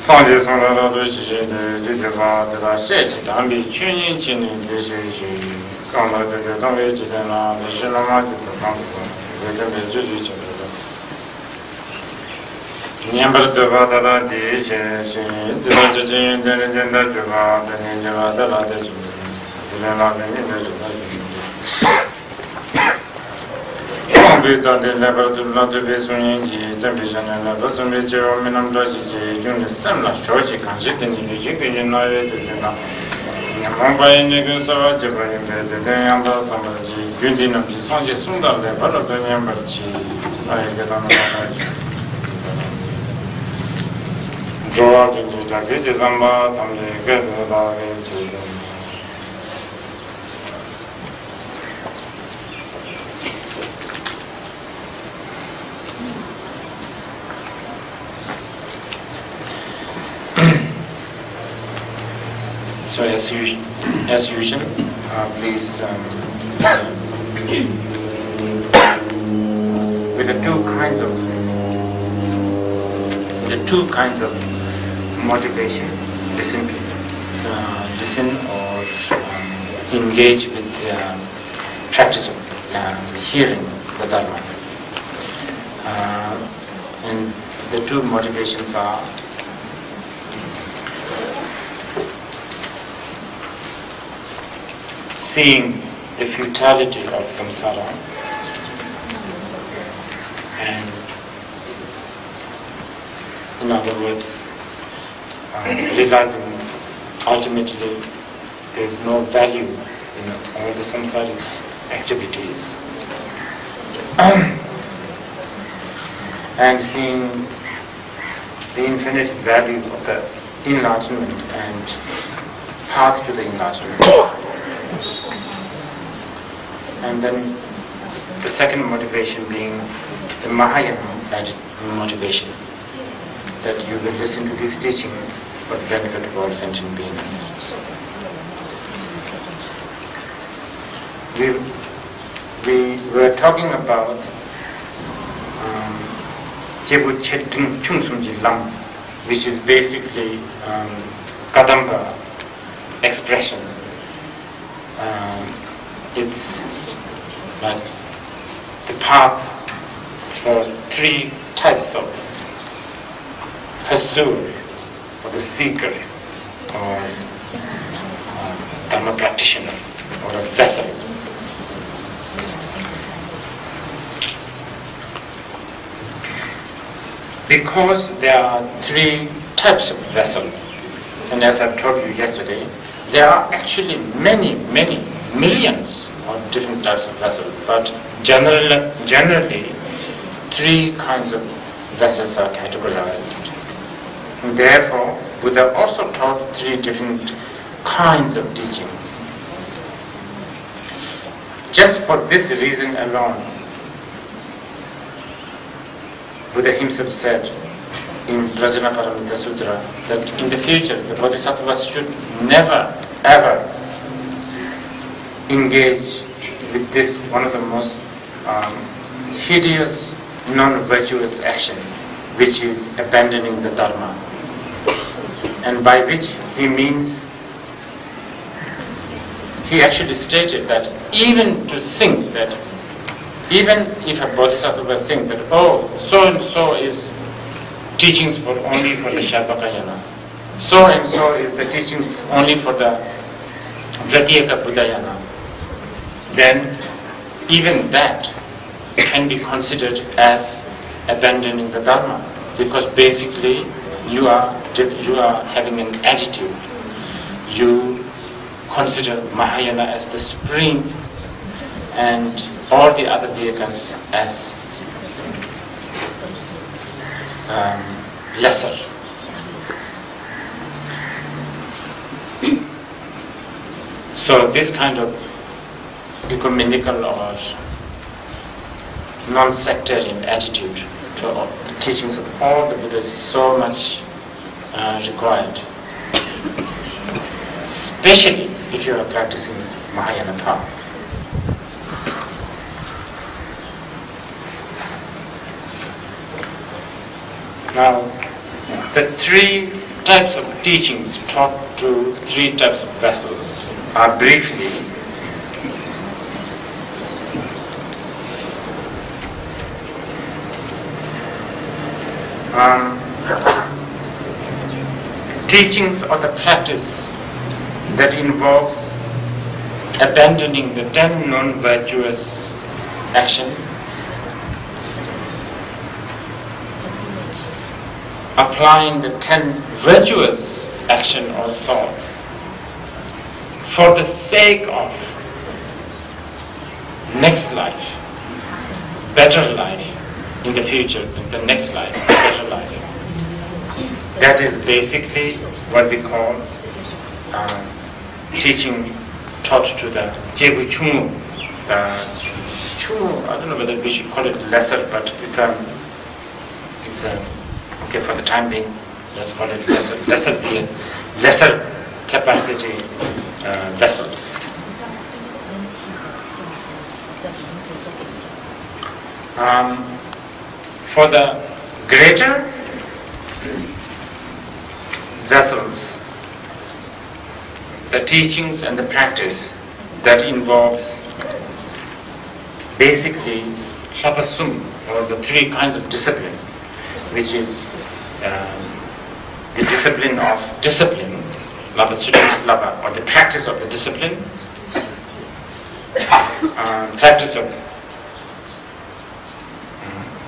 Sanjay Sangha Doshi, the Deva, Sech, Dambi, Chunin, Chini, Kanda, the Dambi, the Shinama, the Juju, Nyamba Deva, the Shin, the Rajin, the Legenda Deva, the Ninja, the Ladi, the Ladi, the level to not be swinging, the vision and the person with your minimum logic, doing the same like George, considering the chicken in Mumbai niggas are Japan, the Dayamba, somebody, Gudin of the Sanjay Sunda, the Bala Dayamba, I get on the draw out into the Gizamba, and the get the So as usual, please begin with the two kinds of motivation. Listen or engage with the practice of hearing the Dharma. And the two motivations are seeing the futility of samsara and, in other words, realizing ultimately there is no value in all the samsaric activities, and seeing the infinite value of the enlightenment and path to the enlightenment. And then the second motivation being the Mahayana motivation, that you will listen to these teachings for the benefit of all sentient beings. We were talking about Jebu Chetung Chungsumji Lam, which is basically Kadamba expression. It's like the path for three types of pursuer, or the seeker, or Dharma practitioner, or a vessel. Because there are three types of vessels, and as I told you yesterday, there are actually many millions of different types of vessels, but generally three kinds of vessels are categorized. And therefore, Buddha also taught three different kinds of teachings. Just for this reason alone, Buddha himself said in Rajanaparamita Sutra that in the future the Bodhisattvas should never ever engage with this one of the most hideous, non-virtuous action, which is abandoning the Dharma. And by which he means, he actually stated that even to think that, even if a Bodhisattva will think that, oh, so and so is teachings for only for the Sharvakayana, so and so is the teachings only for the Pratyeka Buddhayana, then even that can be considered as abandoning the Dharma, because basically you are having an attitude. You consider Mahayana as the supreme and all the other vehicles as lesser. So this kind of ecumenical or non-sectarian attitude to the teachings of all the Buddhas is so much required, especially if you are practicing Mahayana path. Now, the three types of teachings taught to three types of vessels are briefly teachings or the practice that involves abandoning the 10 non-virtuous actions, applying the 10 virtuous action or thoughts for the sake of next life, better life in the future, in the next life, better life. That is basically what we call teaching taught to the Jebu Chumu. Chumu, I don't know whether we should call it lesser, but it's okay for the time being. Let's call it lesser capacity vessels. For the greater vessels, the teachings and the practice that involves basically Shapasum, or the three kinds of discipline, which is the discipline of discipline, Lava, or the practice of the discipline, practice of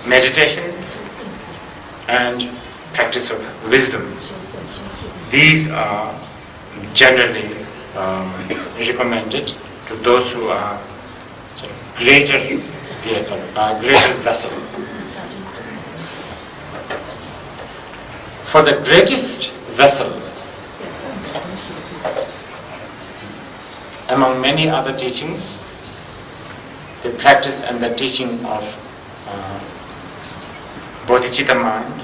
meditation, and practice of wisdom. These are generally recommended to those who are greater vessel. For the greatest vessel, among many other teachings, the practice and the teaching of bodhicitta mind,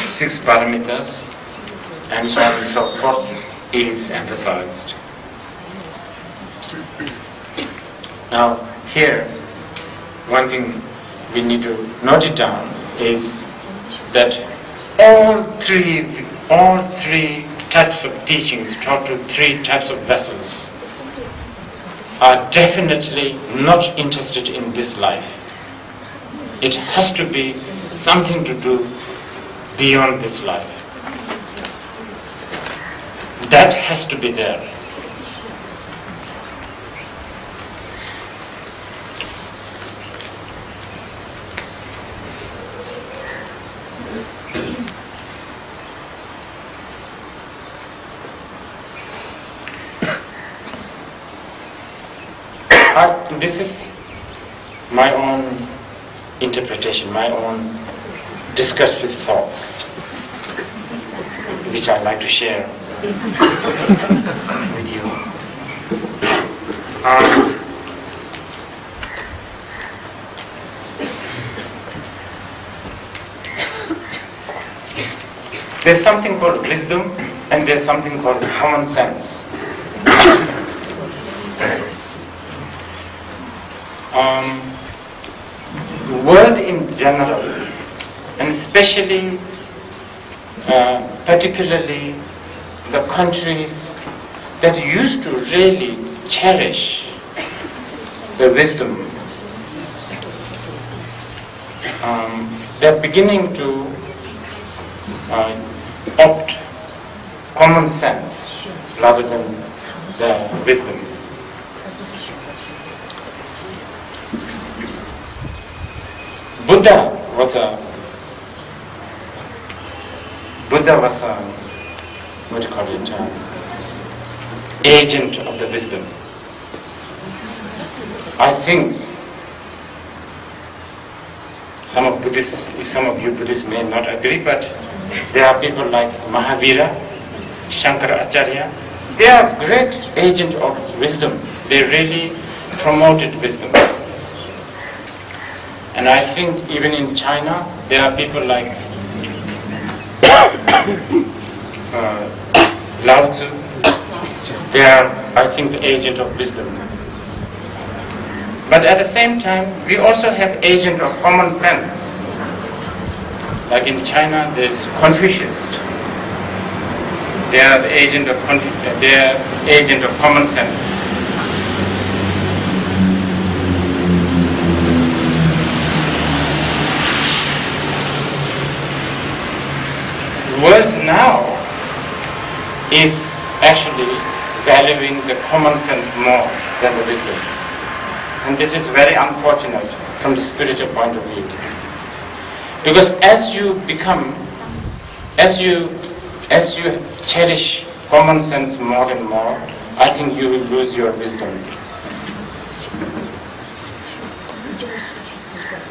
6 paramitas, and so on and so forth is emphasized. Now here, one thing we need to note it down is that all three types of teachings taught to 3 types of vessels are definitely not interested in this life. It has to be something to do beyond this life. That has to be there. This is my own interpretation, my own discursive thoughts, which I'd like to share with you. There's something called wisdom and there's something called common sense. The world in general, and especially particularly the countries that used to really cherish the wisdom, they're beginning to opt common sense rather than the wisdom. Buddha was a what do you call it? Agent of the wisdom. I think some of you Buddhists may not agree, but there are people like Mahavira, Shankaracharya. They are great agent of wisdom. They really promoted wisdom. And I think even in China, there are people like Lao Tzu. They are, I think, the agent of wisdom. But at the same time, we also have agent of common sense. Like in China, there's Confucius. They are the agent of common sense. The world now is actually valuing the common sense more than the wisdom. And this is very unfortunate from the spiritual point of view. Because as you cherish common sense more and more, I think you will lose your wisdom.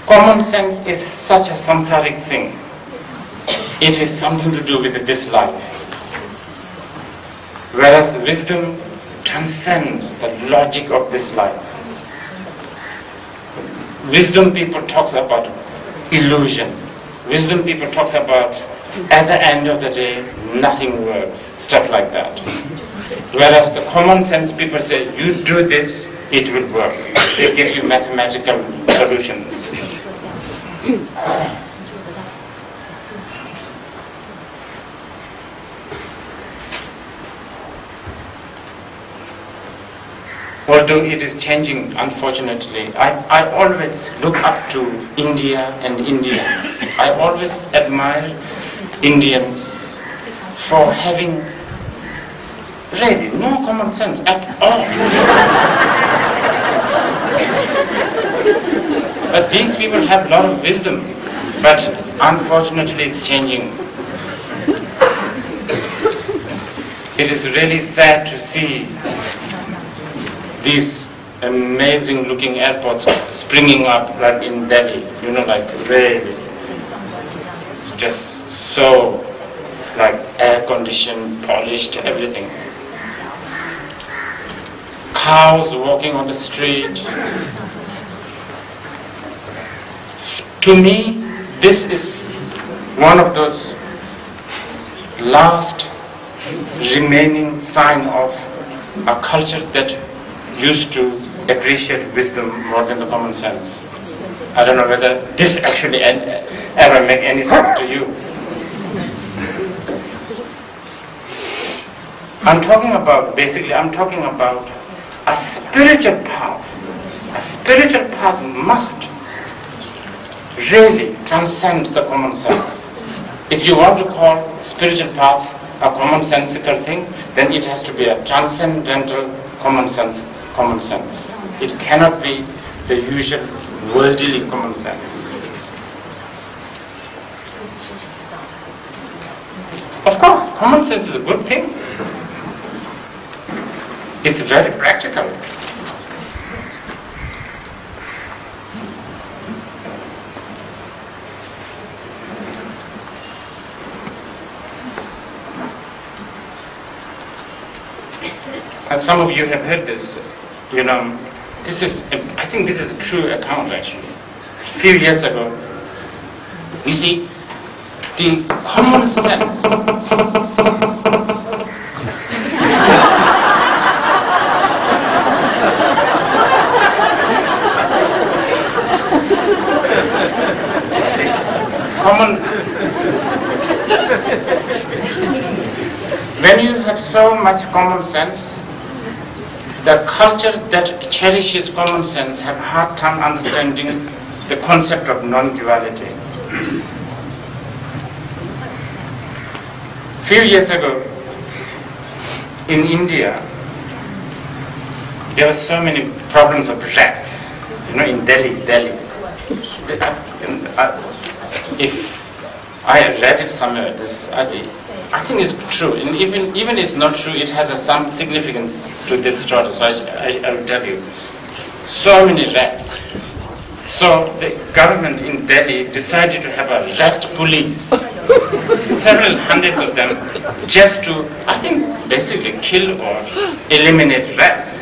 Common sense is such a samsaric thing. It is something to do with this life. Whereas wisdom transcends the logic of this life. Wisdom people talks about illusion. Wisdom people talks about at the end of the day nothing works, stuff like that. Whereas the common sense people say you do this, it will work. They give you mathematical solutions. Although it is changing, unfortunately, I always look up to India and Indians. I always admire Indians for having really no common sense at all. But these people have a lot of wisdom, but unfortunately it's changing. It is really sad to see these amazing looking airports springing up like in Delhi, like really just so like air conditioned, polished, everything. Cows walking on the street. To me, this is one of those last remaining sign of a culture that used to appreciate wisdom more than the common sense. I don't know whether this actually ever make any sense to you. I'm talking about a spiritual path. A spiritual path must really transcend the common sense. If you want to call spiritual path a commonsensical thing, then it has to be a transcendental common sense. It cannot be the usual worldly common sense. Of course, common sense is a good thing. It's very practical. And some of you have heard this. I think this is a true account actually. A few years ago, you see, the common sense when you have so much common sense, the culture that cherishes common sense have a hard time understanding the concept of non-duality. A few years ago, in India, there were so many problems of rats, in Delhi. If I read it somewhere, I think it's true, and even it's not true, it has some significance to this story. So I will tell you. So many rats. So the government in Delhi decided to have a rat police, several hundreds of them, just to, I think, basically kill or eliminate rats.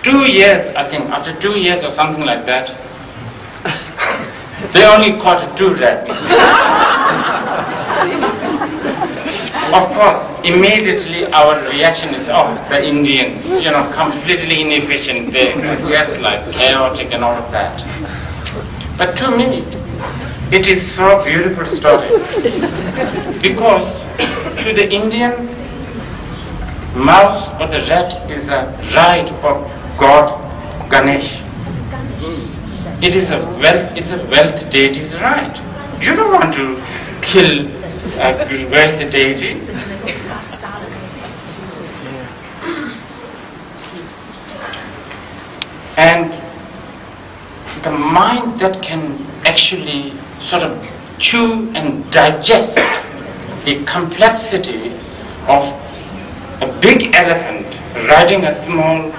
2 years, I think, after 2 years or something like that, they only caught 2 rats. Of course, immediately our reaction is, oh, the Indians, completely inefficient, they just like chaotic and all of that. But to me, it is so beautiful story. Because to the Indians, mouse or the rat is a right of God Ganesh. It's a wealth deity's right. You don't want to kill a wealth deity. And the mind that can actually sort of chew and digest the complexity of a big elephant riding a small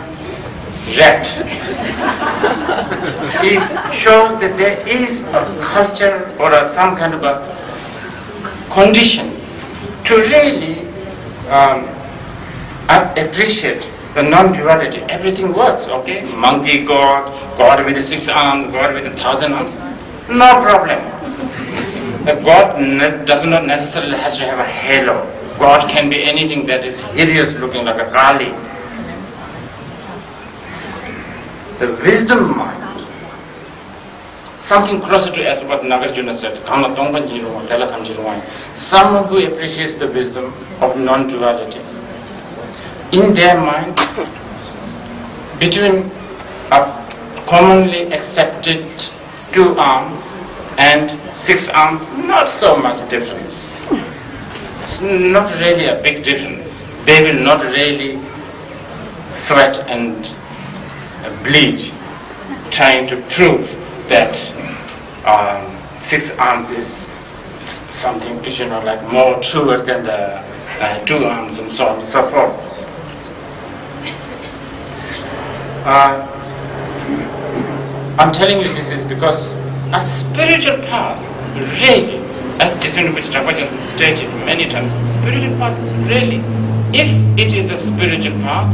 rat shows that there is a culture or some kind of a condition to really appreciate the non-duality. Everything works, okay? Monkey God, God with 6 arms, God with 1,000 arms, no problem. The God does not necessarily has to have a halo. God can be anything that is hideous looking like a Kali. The wisdom mind, something closer to as what Nagarjuna said, someone who appreciates the wisdom of non-duality. In their mind, between a commonly accepted 2 arms and 6 arms, not so much difference. It's not really a big difference. They will not really sweat and bleed trying to prove that 6 arms is something, like more truer than the 2 arms and so on and so forth. I'm telling you this is because a spiritual path really, as Distinguished Rinpoche has stated many times, spiritual path is really, if it is a spiritual path,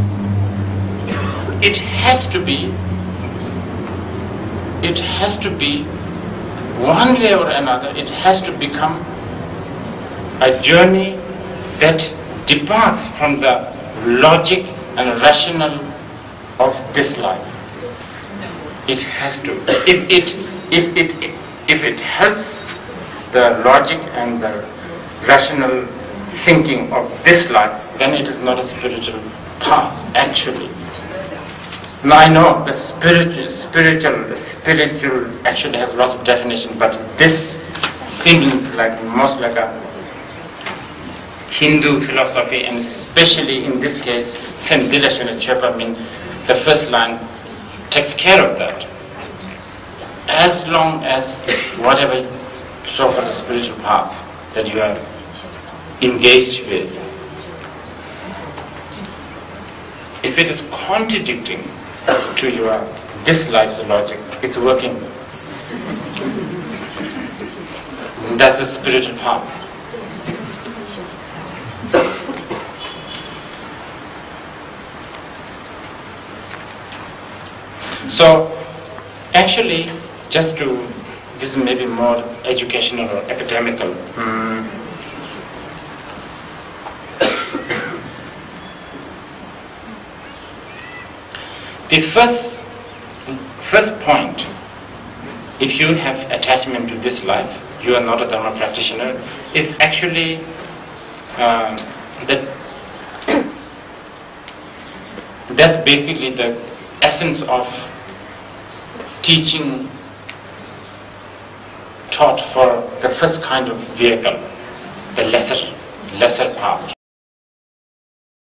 it has to be one way or another, it has to become a journey that departs from the logic and rational of this life. It has to. If it helps the logic and the rational thinking of this life, then it is not a spiritual path, actually. Now I know the spiritual actually has lots of definition, but this seems like most like a Hindu philosophy, and especially in this case, Saint Dilashana Chepa, the first line takes care of that. As long as whatever sort of the spiritual path that you are engaged with, if it is contradicting to this life's logic, it's working. And that's the spiritual path. So, actually, this is maybe more educational or academical. The first point, if you have attachment to this life, you are not a Dharma practitioner, is actually that's basically the essence of teaching taught for the first kind of vehicle, the lesser path.